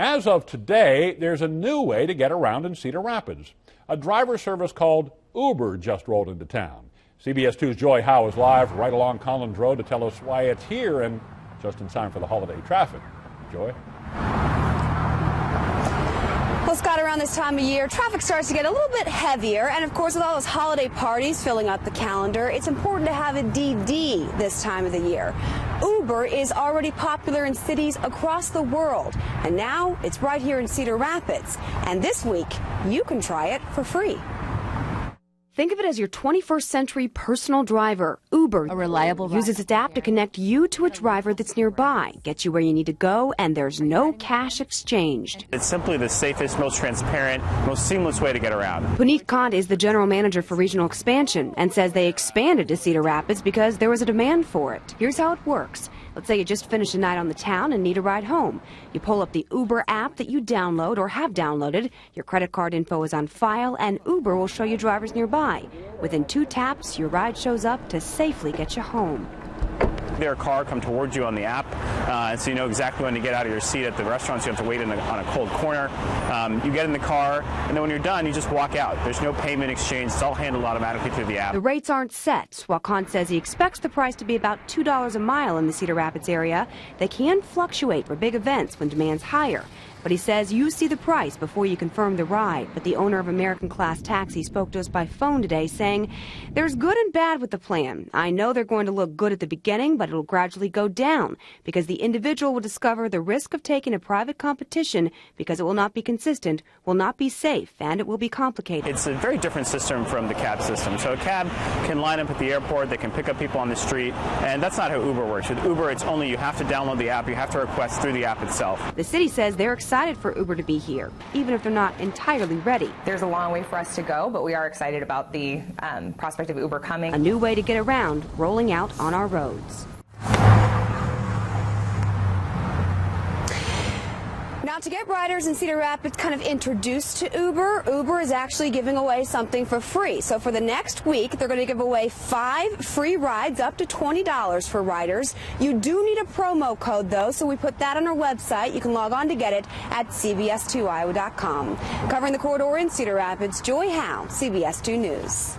As of today, there's a new way to get around in Cedar Rapids. A driver service called Uber just rolled into town. CBS 2's Joy Howe is live right along Collins Road to tell us why it's here and just in time for the holiday traffic. Joy? Well, Scott, around this time of year, traffic starts to get a little bit heavier. And, of course, with all those holiday parties filling up the calendar, it's important to have a DD this time of the year. Uber is already popular in cities across the world. And now it's right here in Cedar Rapids. And this week, you can try it for free. Think of it as your 21st century personal driver. Uber, a reliable ride, uses its app to connect you to a driver that's nearby, get you where you need to go, and there's no cash exchanged. It's simply the safest, most transparent, most seamless way to get around. Pooneet Kant is the general manager for regional expansion and says they expanded to Cedar Rapids because there was a demand for it. Here's how it works. Let's say you just finished a night on the town and need a ride home. You pull up the Uber app that you download or have downloaded. Your credit card info is on file, and Uber will show you drivers nearby. Within 2 taps, your ride shows up to safely get you home. Their car come towards you on the app, so you know exactly when to get out of your seat at the restaurant, so you have to wait on a cold corner. You get in the car, and then when you're done, you just walk out. There's no payment exchange. It's all handled automatically through the app. The rates aren't set. While Kant says he expects the price to be about $2 a mile in the Cedar Rapids area, they can fluctuate for big events when demand's higher. But he says you see the price before you confirm the ride. But the owner of American Class Taxi spoke to us by phone today saying, there's good and bad with the plan. I know they're going to look good at the beginning, but it'll gradually go down because the individual will discover the risk of taking a private competition because it will not be consistent, will not be safe, and it will be complicated. It's a very different system from the cab system. So a cab can line up at the airport, they can pick up people on the street, and that's not how Uber works. With Uber, it's only you have to download the app, you have to request through the app itself. The city says they're excited for Uber to be here, even if they're not entirely ready. There's a long way for us to go, but we are excited about the prospect of Uber coming. A new way to get around rolling out on our roads. Now, to get riders in Cedar Rapids kind of introduced to Uber, Uber is actually giving away something for free. So for the next week, they're going to give away 5 free rides up to $20 for riders. You do need a promo code, though, so we put that on our website. You can log on to get it at cbs2iowa.com. Covering the corridor in Cedar Rapids, Joy Howe, CBS 2 News.